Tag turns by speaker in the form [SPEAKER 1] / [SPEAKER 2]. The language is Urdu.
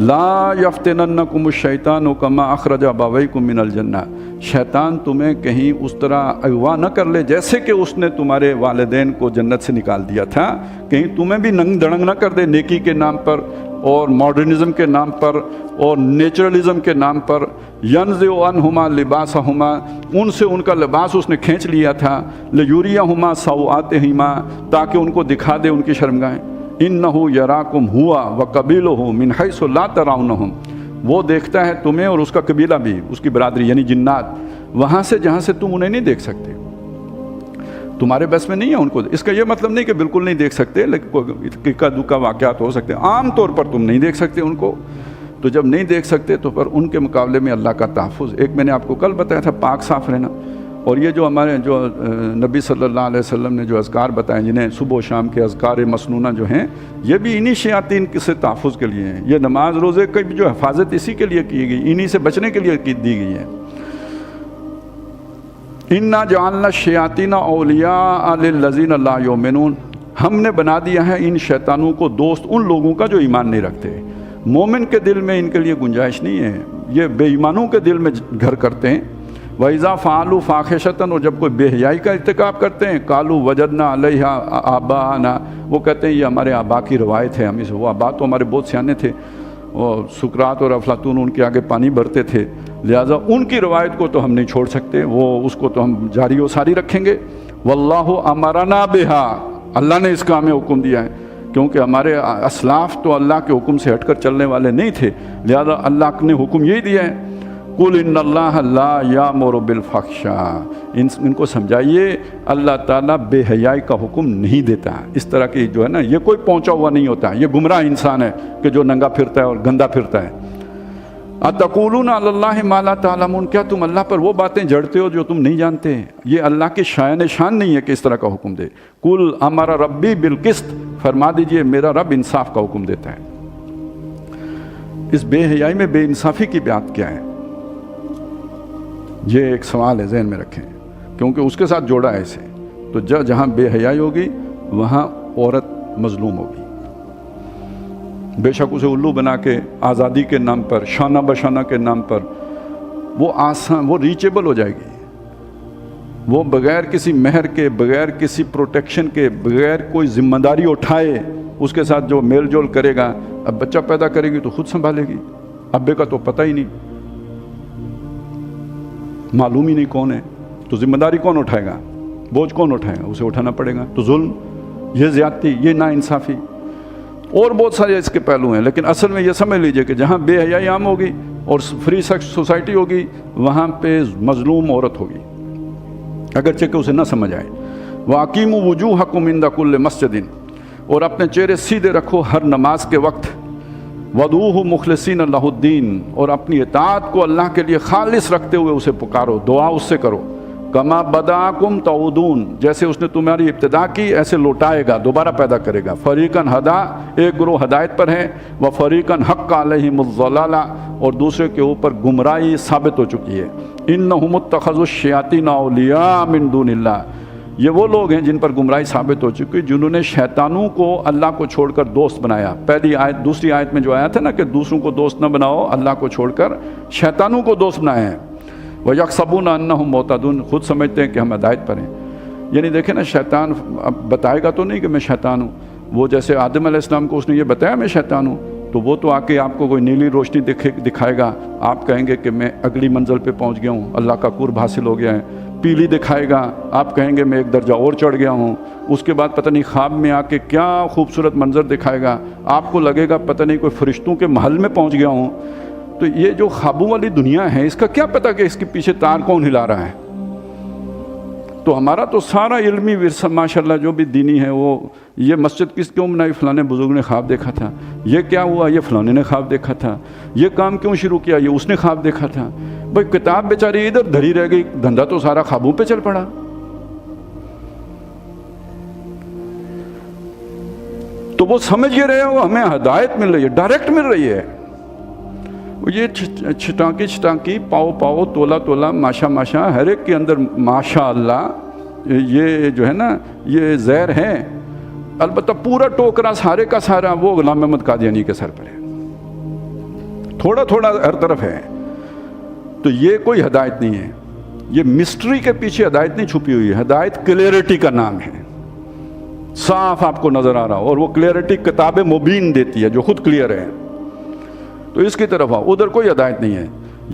[SPEAKER 1] لا یفتننکم الشیطان کما اخرج ابویکم من الجنہ، شیطان تمہیں کہیں اس طرح اغوا نہ کر لے جیسے کہ اس نے تمہارے والدین کو جنت سے نکال دیا تھا، کہیں تمہیں بھی ننگ دڑنگ نہ کر دے نیکی کے نام پر اور ماڈرنزم کے نام پر اور نیچرلزم کے نام پر۔ ینزع عنہما لباسہما، ان سے ان کا لباس اس نے کھینچ لیا تھا، لیریہما سوآتہما، تاکہ ان کو دکھا دے ان کی شرمگاہیں۔ انہ یراکم ہوا وقبیلہ من حیث لا ترونہم، وہ دیکھتا ہے تمہیں اور اس کا قبیلہ بھی، اس کی برادری یعنی جنات، وہاں سے جہاں سے تم انہیں نہیں دیکھ سکتے، تمہارے بس میں نہیں ہے ان کو۔ اس کا یہ مطلب نہیں کہ بالکل نہیں دیکھ سکتے، لیکن اکا دکا واقعات ہو سکتے ہیں، عام طور پر تم نہیں دیکھ سکتے ان کو۔ تو جب نہیں دیکھ سکتے تو پھر ان کے مقابلے میں اللہ کا تحفظ، ایک میں نے آپ کو کل بتایا تھا پاک صاف رہنا، اور یہ جو ہمارے جو نبی صلی اللہ علیہ وسلم نے جو اذکار بتائے جنہیں صبح و شام کے اذکار مسنونہ جو ہیں، یہ بھی انہی شیاطین سے تحفظ کے لیے ہیں۔ یہ نماز روزے کی جو حفاظت اسی کے لیے کی گئی، انہی سے بچنے کے لیے دی گئی ہے۔ اِنَّا جَعَلْنَا الشَّيَاطِينَ أَوْلِيَاءَ لِلَّذِينَ لَا يُؤْمِنُونَ، ہم نے بنا دیا ہے ان شیطانوں کو دوست ان لوگوں کا جو ایمان نہیں رکھتے۔ مومن کے دل میں ان کے لیے گنجائش نہیں ہے، یہ بے ایمانوں کے دل میں گھر کرتے ہیں۔ وَإِذَا فَعَلُوا فَاحِشَةً، اور جب کوئی بے حیائی کا ارتکاب کرتے ہیں، قَالُوا وَجَدْنَا عَلَيْهَا آبَاءَنَا، وہ کہتے ہیں یہ ہمارے آبا کی روایت ہے، ہمیں سے وہ آبا تو ہمارے بہت سیانے تھے، اور سقراط اور افلاطون ان کے آگے پانی بھرتے تھے، لہٰذا ان کی روایت کو تو ہم نہیں چھوڑ سکتے، وہ اس کو تو ہم جاری و ساری رکھیں گے۔ وَاللَّهُ أَمَرَنَا بِهَا، اللہ نے اس کا ہمیں حکم دیا ہے، کیونکہ ہمارے اسلاف تو اللہ کے حکم سے ہٹ کر چلنے والے نہیں تھے، لہذا اللہ نے حکم یہی دیا ہے۔ قُلْ إِنَّ اللَّهَ لَا يَأْمُرُ بِالْفَحْشَاءِ، ان کو سمجھائیے اللہ تعالیٰ بے حیائی کا حکم نہیں دیتا۔ اس طرح کی جو ہے نا، یہ کوئی پہنچا ہوا نہیں ہوتا، یہ گمراہ انسان ہے کہ جو ننگا پھرتا ہے اور گندا پھرتا ہے۔ أَتَقُولُونَ عَلَى اللَّهِ مَا لَا تَعْلَمُونَ، کیا تم اللہ پر وہ باتیں جڑتے ہو جو تم نہیں جانتے؟ یہ اللہ کی شان نہیں ہے کہ اس طرح کا حکم دے۔ قُلْ أَمَرَ رَبِّي بِالْقِسْطِ، فرما دیجئے میرا رب انصاف کا حکم دیتا ہے۔ اس بے حیائی میں بے انصافی کی بات کیا ہے؟ یہ ایک سوال ہے، ذہن میں رکھیں، کیونکہ اس کے ساتھ جوڑا ہے اسے۔ تو جہاں بے حیائی ہوگی وہاں عورت مظلوم ہوگی، بے شک اسے الو بنا کے آزادی کے نام پر، شانہ بشانہ کے نام پر وہ ریچیبل ہو جائے گی، وہ بغیر کسی مہر کے، بغیر کسی پروٹیکشن کے، بغیر کوئی ذمہ داری اٹھائے اس کے ساتھ جو میل جول کرے گا، اب بچہ پیدا کرے گی تو خود سنبھالے گی، ابے کا تو پتہ ہی نہیں، معلوم ہی نہیں کون ہے، تو ذمہ داری کون اٹھائے گا، بوجھ کون اٹھائے گا، اسے اٹھانا پڑے گا۔ تو ظلم، یہ زیادتی، یہ ناانصافی، اور بہت سارے اس کے پہلو ہیں، لیکن اصل میں یہ سمجھ لیجئے کہ جہاں بے حیائی عام ہوگی اور فری سیکس سوسائٹی ہوگی وہاں پہ مظلوم عورت ہوگی، اگرچہ کہ اسے نہ سمجھ آئے۔ وَأَقِیمُوا وُجُوهَکُمْ عِنْدَ کُلِّ مَسْجِدٍ، اور اپنے چہرے سیدھے رکھو ہر نماز کے وقت۔ وَدُعُوهُ مُخْلِصِينَ لَهُ الدِّينَ، اور اپنی اطاعت کو اللہ کے لیے خالص رکھتے ہوئے اسے پکارو، دعا اس سے کرو۔ کما بداکم تعودون، جیسے اس نے تمہاری ابتدا کی ایسے لوٹائے گا، دوبارہ پیدا کرے گا۔ فریقاً ہدا، ایک گروہ ہدایت پر ہے، و فریقاً حق علیہم الضلالہ، اور دوسرے کے اوپر گمراہی ثابت ہو چکی ہے۔ انہم اتخذوا الشیاطین اولیاء من دون اللہ، یہ وہ لوگ ہیں جن پر گمراہی ثابت ہو چکی، جنہوں نے شیطانوں کو اللہ کو چھوڑ کر دوست بنایا۔ پہلی آیت، دوسری آیت میں جو آیا تھا نا کہ دوسروں کو دوست نہ بناؤ، اللہ کو چھوڑ کر شیطانوں کو دوست بنایا ہے۔ وَيَحْسَبُونَ أَنَّهُمْ مُهْتَدُونَ، خود سمجھتے ہیں کہ ہم ہدایت پر ہیں۔ یعنی دیکھیں نا، شیطان اب بتائے گا تو نہیں کہ میں شیطان ہوں، وہ جیسے آدم علیہ السلام کو اس نے یہ بتایا میں شیطان ہوں، تو وہ تو آ کے آپ کو کوئی نیلی روشنی دکھائے گا، آپ کہیں گے کہ میں اگلی منزل پہ پہنچ گیا ہوں، اللہ کا قرب حاصل ہو گیا ہے۔ پیلی دکھائے گا، آپ کہیں گے میں ایک درجہ اور چڑھ گیا ہوں۔ اس کے بعد پتہ نہیں خواب میں آ کے کیا خوبصورت منظر دکھائے گا، آپ کو لگے گا پتہ نہیں کوئی فرشتوں کے محل میں پہنچ گیا ہوں۔ تو یہ جو خوابوں والی دنیا ہے، اس کا کیا پتہ کہ اس کے پیچھے تار کون ہلا رہا ہے؟ تو ہمارا تو سارا علمی ورثہ ماشاءاللہ جو بھی دینی ہے، وہ یہ مسجد کیوں بنائی، فلانے بزرگ نے خواب دیکھا تھا، یہ کیا ہوا، یہ فلانے نے خواب دیکھا تھا، یہ کام کیوں شروع کیا، یہ اس نے خواب دیکھا تھا۔ بھائی کتاب بیچاری ادھر دھری رہ گئی، دھندا تو سارا خوابوں پہ چل پڑا۔ تو وہ سمجھ یہ رہے ہو ہمیں ہدایت مل رہی ہے، ڈائریکٹ مل رہی ہے۔ یہ چھٹانکی پاؤ تولا تولا ماشا ماشا، ہر ایک کے اندر ماشاء اللہ یہ جو ہے نا یہ زہر ہے، البتہ پورا ٹوکرا سارے کا سارا وہ غلام احمد قادیانی کے سر پر ہے۔ تھوڑا تھوڑا ہر طرف ہے. تو یہ کوئی ہدایت نہیں ہے. یہ مسٹری کے پیچھے ہدایت نہیں چھپی ہوئی ہے. ہدایت کلیئرٹی کا نام ہے. صاف آپ کو نظر آ رہا ہو, اور وہ کلیئرٹی کتاب مبین دیتی ہے جو خود کلیئر ہے. تو اس کی طرف آؤ, ادھر کوئی ہدایت نہیں ہے.